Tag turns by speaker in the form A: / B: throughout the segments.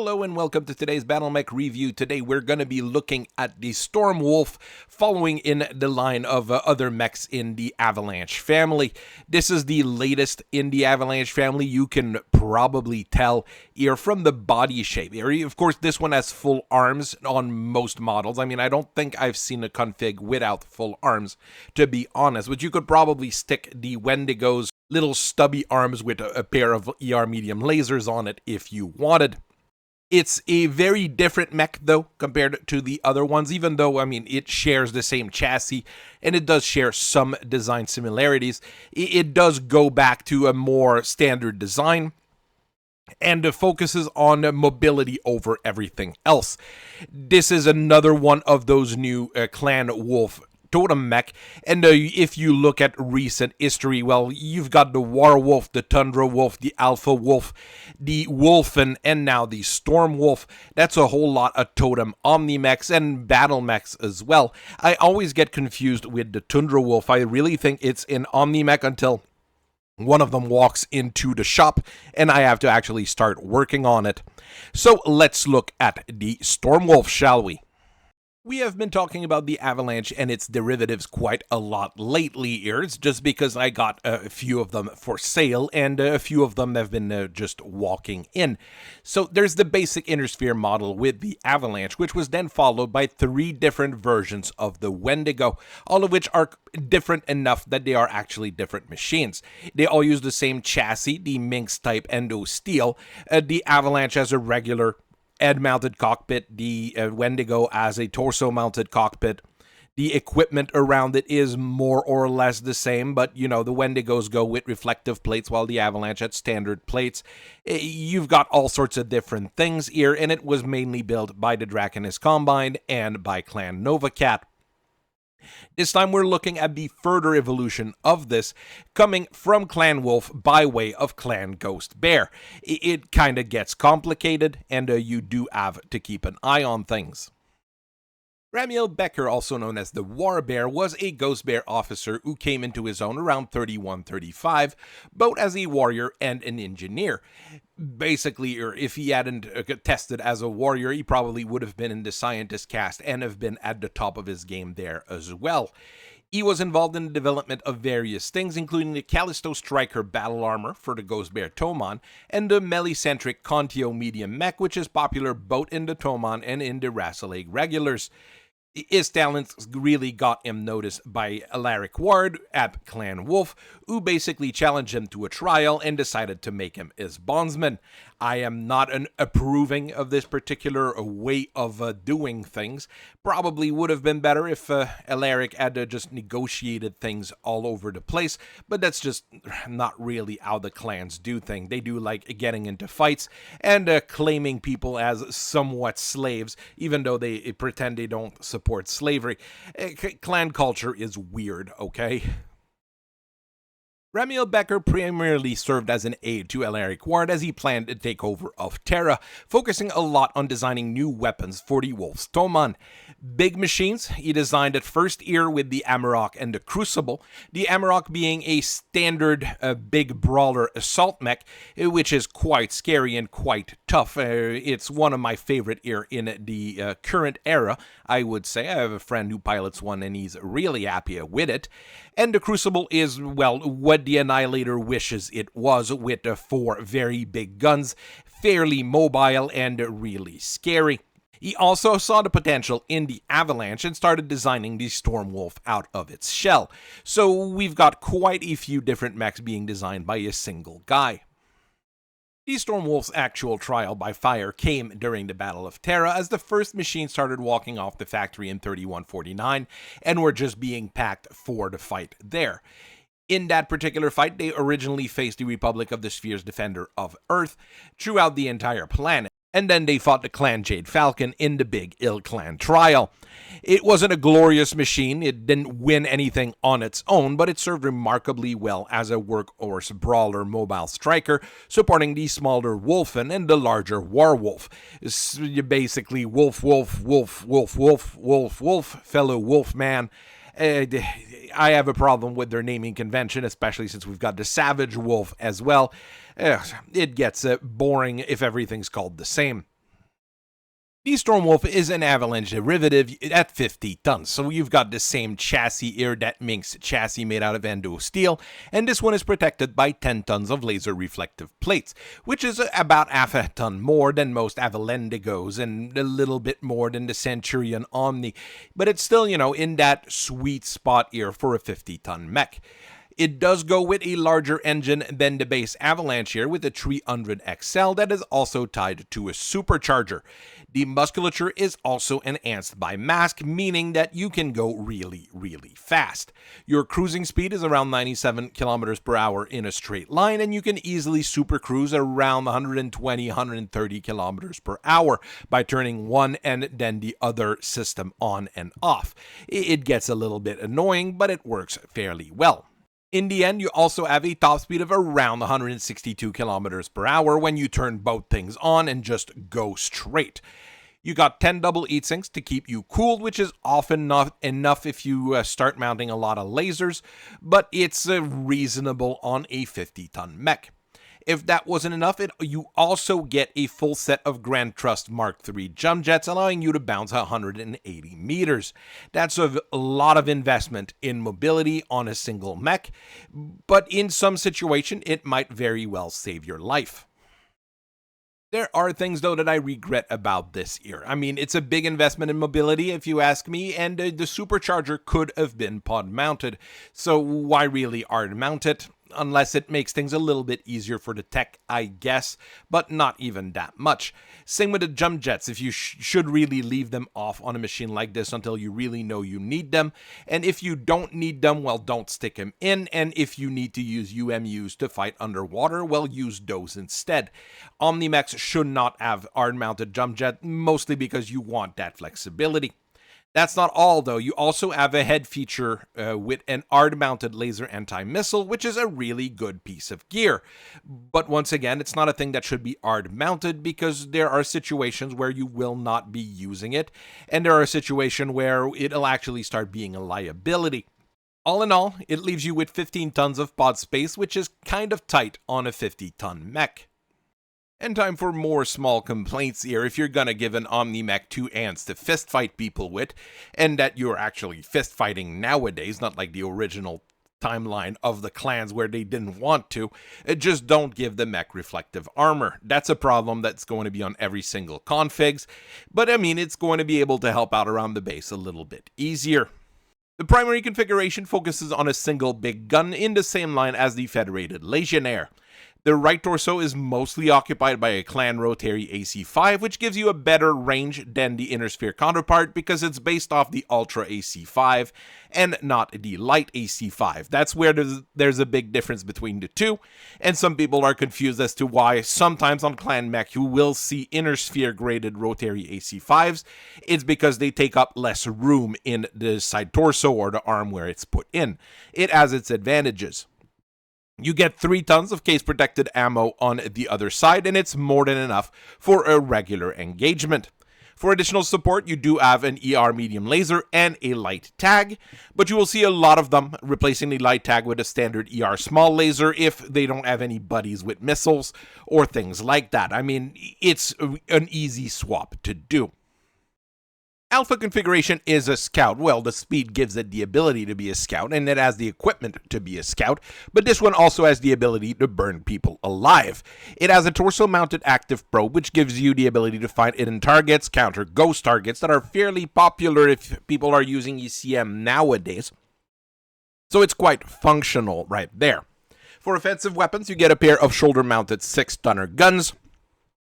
A: Hello and welcome to today's Battletech review. Today we're going to be looking at the Stormwolf, following in the line of other mechs in the Avalanche family. This is the latest in the Avalanche family. You can probably tell here from the body shape. Of course, this one has full arms on most models. I mean, I don't think I've seen a config without full arms, to be honest, but you could probably stick the Wendigo's little stubby arms with a pair of ER medium lasers on it if you wanted. It's a very different mech, though, compared to the other ones, even though, I mean, it shares the same chassis, and it does share some design similarities. It does go back to a more standard design, and focuses on mobility over everything else. This is another one of those new Clan Wolf totem mech, and if you look at recent history, well, you've got the Warwolf, the Tundra Wolf, the Alpha Wolf, the Wolfen, and now the Stormwolf. That's a whole lot of totem OmniMechs and Battletechs as well. I always get confused with the Tundra Wolf. I really think it's an OmniMech until one of them walks into the shop, and I have to actually start working on it. So let's look at the Stormwolf, shall we? We have been talking about the Avalanche and its derivatives quite a lot lately here. It's just because I got a few of them for sale, and a few of them have been just walking in. So there's the basic Innersphere model with the Avalanche, which was then followed by 3 different versions of the Wendigo, all of which are different enough that they are actually different machines. They all use the same chassis, the Minx type endo steel. The Avalanche has a regular head-mounted cockpit, the Wendigo as a torso-mounted cockpit. The equipment around it is more or less the same, but, you know, the Wendigos go with reflective plates while the Avalanche had standard plates. You've got all sorts of different things here, and it was mainly built by the Draconis Combine and by Clan Novacat. This time we're looking at the further evolution of this, coming from Clan Wolf by way of Clan Ghost Bear. It kind of gets complicated, and you do have to keep an eye on things. Ramiel Becker, also known as the War Bear, was a Ghost Bear officer who came into his own around 31-35, both as a warrior and an engineer. Basically, if he hadn't tested as a warrior, he probably would have been in the scientist cast and have been at the top of his game there as well. He was involved in the development of various things, including the Callisto Striker battle armor for the Ghost Bear Tomon, and the melee-centric Contio medium mech, which is popular both in the Tomon and in the Rassaleg regulars. His talents really got him noticed by Alaric Ward at Clan Wolf, who basically challenged him to a trial and decided to make him his bondsman. I am not approving of this particular way of doing things. Probably would have been better if Alaric had just negotiated things all over the place, but that's just not really how the clans do things. They do like getting into fights and claiming people as somewhat slaves, even though they pretend they don't support slavery. Clan culture is weird, okay? Ramiel Becker primarily served as an aide to Alaric Ward as he planned to take over of Terra, focusing a lot on designing new weapons for the Wolf's Tomon. Big machines he designed at first here with the Amarok and the Crucible, the Amarok being a standard big brawler assault mech, which is quite scary and quite tough. It's one of my favorite here in the current era, I would say. I have a friend who pilots one and he's really happy with it. And the Crucible is, well, what the Annihilator wishes it was, with 4 very big guns, fairly mobile and really scary. He also saw the potential in the Avalanche and started designing the Stormwolf out of its shell. So we've got quite a few different mechs being designed by a single guy. The Stormwolf's actual trial by fire came during the Battle of Terra as the first machines started walking off the factory in 3149 and were just being packed for the fight there. In that particular fight, they originally faced the Republic of the Sphere's Defender of Earth throughout the entire planet, and then they fought the Clan Jade Falcon in the Big Ill Clan trial. It wasn't a glorious machine, it didn't win anything on its own, but it served remarkably well as a workhorse brawler mobile striker, supporting the smaller Wolfen and the larger Warwolf. Basically, wolf, wolf, wolf, wolf, wolf, wolf, wolf, fellow Wolfman. I have a problem with their naming convention, especially since we've got the Savage Wolf as well. It gets boring if everything's called the same. The Stormwolf is an Avalanche derivative at 50 tons, so you've got the same chassis here that Minx chassis made out of endo steel, and this one is protected by 10 tons of laser reflective plates, which is about half a ton more than most Avalendigos and a little bit more than the Centurion Omni, but it's still, in that sweet spot here for a 50-ton mech. It does go with a larger engine than the base Avalanche here with a 300 XL that is also tied to a supercharger. The musculature is also enhanced by mask, meaning that you can go really, really fast. Your cruising speed is around 97 kilometers per hour in a straight line, and you can easily super cruise around 120, 130 kilometers per hour by turning one and then the other system on and off. It gets a little bit annoying, but it works fairly well. In the end, you also have a top speed of around 162 kilometers per hour when you turn both things on and just go straight. You got 10 double heat sinks to keep you cooled, which is often not enough if you start mounting a lot of lasers, but it's reasonable on a 50-ton mech. If that wasn't enough, you also get a full set of Grand Thrust Mark III jump jets, allowing you to bounce 180 meters. That's a lot of investment in mobility on a single mech, but in some situation, it might very well save your life. There are things, though, that I regret about this year. I mean, it's a big investment in mobility, if you ask me, and the supercharger could have been pod-mounted. So why really hard-mount it? Unless it makes things a little bit easier for the tech, I guess, but not even that much. Same with the jump jets, if you should really leave them off on a machine like this until you really know you need them. And if you don't need them, well, don't stick them in. And if you need to use UMUs to fight underwater, well, use those instead. OmniMechs should not have hard-mounted jump jet, mostly because you want that flexibility. That's not all, though. You also have a head feature with an hard-mounted laser anti-missile, which is a really good piece of gear. But once again, it's not a thing that should be hard-mounted because there are situations where you will not be using it, and there are situations where it'll actually start being a liability. All in all, it leaves you with 15 tons of pod space, which is kind of tight on a 50-ton mech. And time for more small complaints here if you're gonna give an OmniMech 2 ants to fistfight people with, and that you're actually fistfighting nowadays, not like the original timeline of the clans where they didn't want to. Just don't give the mech reflective armor. That's a problem that's going to be on every single configs, but I mean, it's going to be able to help out around the base a little bit easier. The primary configuration focuses on a single big gun in the same line as the Federated Legionnaire. The right torso is mostly occupied by a clan rotary AC5, which gives you a better range than the inner sphere counterpart because it's based off the Ultra AC5 and not the Light AC5. That's where there's a big difference between the two, and some people are confused as to why sometimes on clan mech you will see inner sphere graded rotary AC5s. It's because they take up less room in the side torso or the arm where it's put in. It has its advantages. You get 3 tons of case-protected ammo on the other side, and it's more than enough for a regular engagement. For additional support, you do have an ER medium laser and a light tag, but you will see a lot of them replacing the light tag with a standard ER small laser if they don't have any buddies with missiles or things like that. I mean, it's an easy swap to do. Alpha configuration is a scout. Well, the speed gives it the ability to be a scout, and it has the equipment to be a scout, but this one also has the ability to burn people alive. It has a torso-mounted active probe, which gives you the ability to find hidden targets, counter ghost targets that are fairly popular if people are using ECM nowadays. So it's quite functional right there. For offensive weapons, you get a pair of shoulder-mounted 6-stunner guns,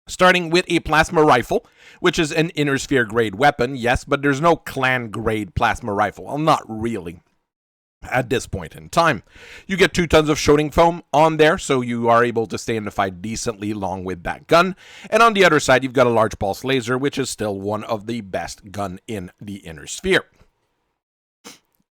A: starting with a plasma rifle, which is an inner sphere grade weapon, yes, but there's no clan grade plasma rifle. Well, not really at this point in time. You get 2 tons of shooting foam on there, so you are able to stay in the fight decently long with that gun. And on the other side, you've got a large pulse laser, which is still one of the best gun in the inner sphere.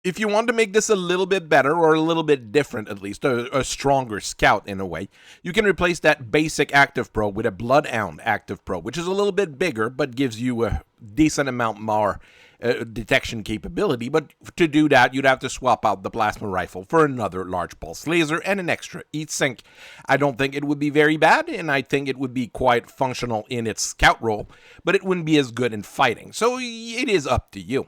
A: If you want to make this a little bit better, or a little bit different at least, a stronger scout in a way, you can replace that basic active probe with a Bloodhound active probe, which is a little bit bigger, but gives you a decent amount more detection capability, but to do that, you'd have to swap out the plasma rifle for another large pulse laser and an extra heat sink. I don't think it would be very bad, and I think it would be quite functional in its scout role, but it wouldn't be as good in fighting, so it is up to you.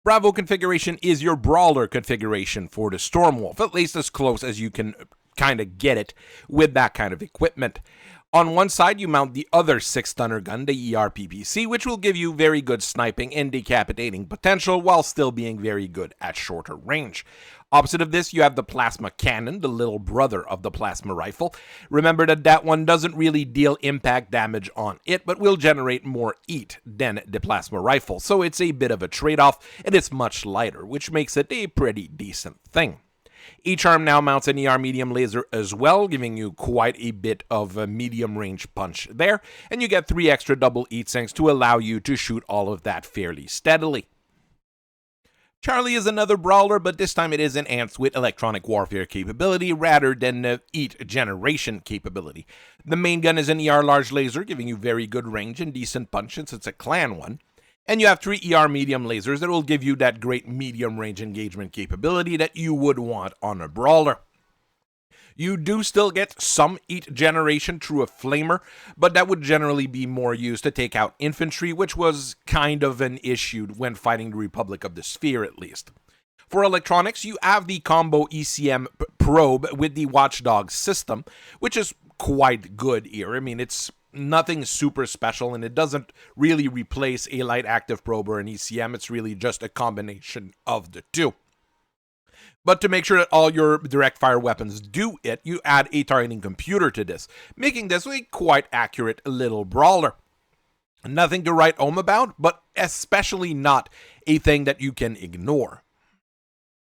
A: Bravo configuration is your brawler configuration for the Stormwolf, at least as close as you can kind of get it with that kind of equipment. On one side, you mount the other 6-stunner gun, the ERPPC, which will give you very good sniping and decapitating potential while still being very good at shorter range. Opposite of this, you have the plasma cannon, the little brother of the plasma rifle. Remember that one doesn't really deal impact damage on it, but will generate more heat than the plasma rifle, so it's a bit of a trade-off, and it's much lighter, which makes it a pretty decent thing. Each arm now mounts an ER medium laser as well, giving you quite a bit of a medium range punch there, and you get 3 extra double heat sinks to allow you to shoot all of that fairly steadily. Charlie is another brawler, but this time it is enhanced with electronic warfare capability rather than heat generation capability. The main gun is an ER large laser, giving you very good range and decent punch since it's a clan one. And you have 3 ER medium lasers that will give you that great medium range engagement capability that you would want on a brawler. You do still get some heat generation through a flamer, but that would generally be more used to take out infantry, which was kind of an issue when fighting the Republic of the Sphere at least. For electronics, you have the combo ECM probe with the Watchdog system, which is quite good here. I mean, it's nothing super special, and it doesn't really replace a light active probe or an ECM. It's really just a combination of the two. But to make sure that all your direct fire weapons do it, you add a targeting computer to this, making this a quite accurate little brawler. Nothing to write home about, but especially not a thing that you can ignore.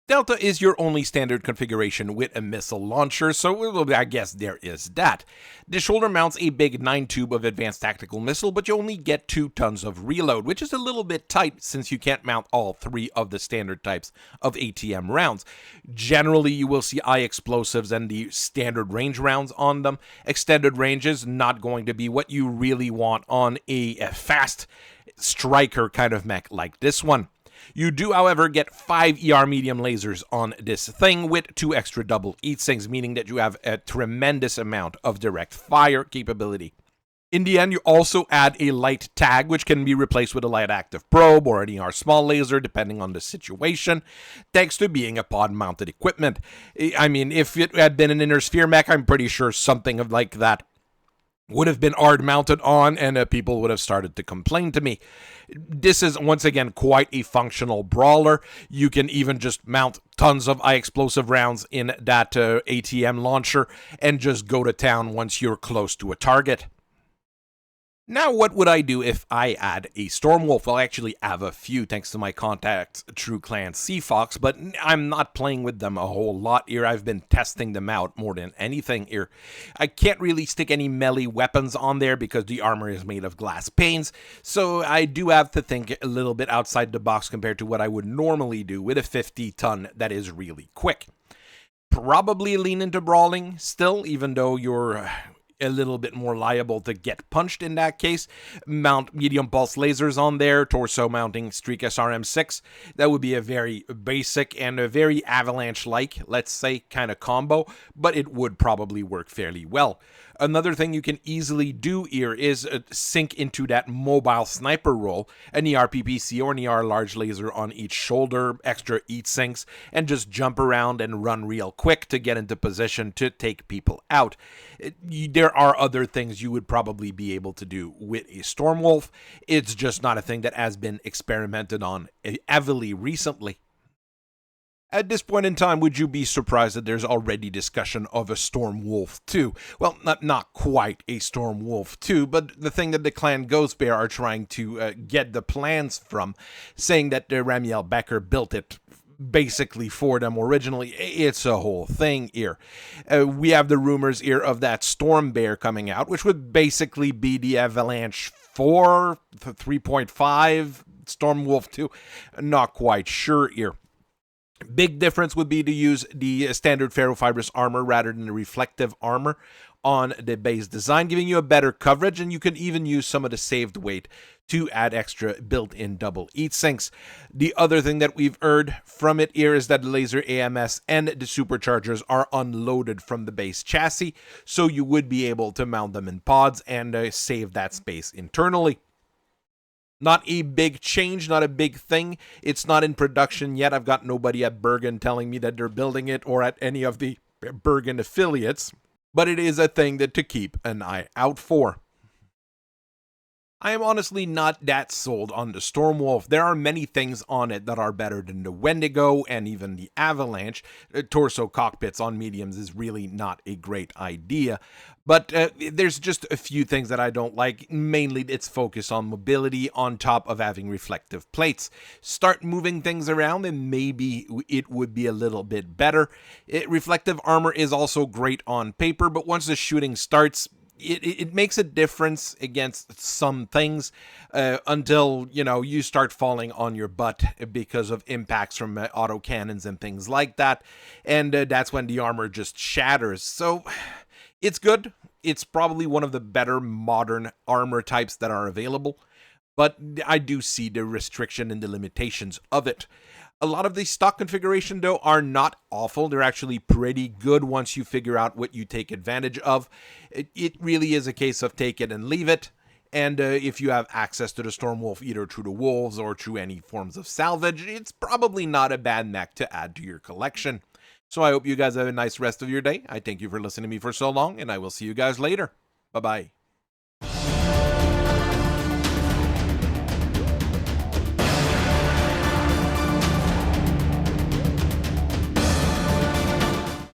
A: Delta is your only standard configuration with a missile launcher, so I guess there is that. The shoulder mounts a big 9-tube of advanced tactical missile, but you only get 2 tons of reload, which is a little bit tight since you can't mount all 3 of the standard types of ATM rounds. Generally, you will see eye explosives and the standard range rounds on them. Extended range is not going to be what you really want on a fast striker kind of mech like this one. You do, however, get 5 ER medium lasers on this thing with 2 extra double heat sinks, meaning that you have a tremendous amount of direct fire capability. In the end, you also add a light tag, which can be replaced with a light active probe or an ER small laser, depending on the situation, thanks to being a pod-mounted equipment. I mean, if it had been an inner sphere mech, I'm pretty sure something like that would have been hard mounted on, and people would have started to complain to me. This is, once again, quite a functional brawler. You can even just mount tons of high explosive rounds in that ATM launcher and just go to town once you're close to a target. Now, what would I do if I had a Stormwolf? Well, I actually have a few, thanks to my contacts, True Clan Seafox, but I'm not playing with them a whole lot here. I've been testing them out more than anything here. I can't really stick any melee weapons on there because the armor is made of glass panes, so I do have to think a little bit outside the box compared to what I would normally do with a 50-ton that is really quick. Probably lean into brawling still, even though you're a little bit more liable to get punched in that case. Mount medium pulse lasers on there, torso mounting Streak SRM6. That would be a very basic and a very Avalanche-like, let's say, kind of combo, but it would probably work fairly well. Another thing you can easily do here is sink into that mobile sniper role, an ERPPC or an ER large laser on each shoulder, extra heat sinks, and just jump around and run real quick to get into position to take people out. There are other things you would probably be able to do with a Stormwolf. It's just not a thing that has been experimented on heavily recently. At this point in time, would you be surprised that there's already discussion of a Stormwolf 2? Well, not quite a Stormwolf 2, but the thing that the Clan Ghostbear are trying to get the plans from, saying that Ramiel Becker built it basically for them originally. It's a whole thing here. We have the rumors here of that Storm Bear coming out, which would basically be the Avalanche 4, 3.5, Stormwolf 2. Not quite sure here. Big difference would be to use the standard ferrofibrous armor rather than the reflective armor on the base design, giving you a better coverage, and you can even use some of the saved weight to add extra built-in double heat sinks. The other thing that we've heard from it here is that the laser AMS and the superchargers are unloaded from the base chassis, so you would be able to mount them in pods and save that space internally. Not a big change, not a big thing. It's not in production yet. I've got nobody at Bergen telling me that they're building it or at any of the Bergen affiliates, but it is a thing that to keep an eye out for. I am honestly not that sold on the Stormwolf. There are many things on it that are better than the Wendigo and even the Avalanche. Torso cockpits on mediums is really not a great idea. But there's just a few things that I don't like. Mainly its focus on mobility on top of having reflective plates. Start moving things around and maybe it would be a little bit better. Reflective armor is also great on paper, but once the shooting starts, it makes a difference against some things until, you start falling on your butt because of impacts from autocannons and things like that. And that's when the armor just shatters. So it's good. It's probably one of the better modern armor types that are available. But I do see the restriction and the limitations of it. A lot of the stock configuration, though, are not awful. They're actually pretty good once you figure out what you take advantage of. It really is a case of take it and leave it. And if you have access to the Stormwolf, either through the Wolves or through any forms of salvage, it's probably not a bad mech to add to your collection. So I hope you guys have a nice rest of your day. I thank you for listening to me for so long, and I will see you guys later. Bye-bye.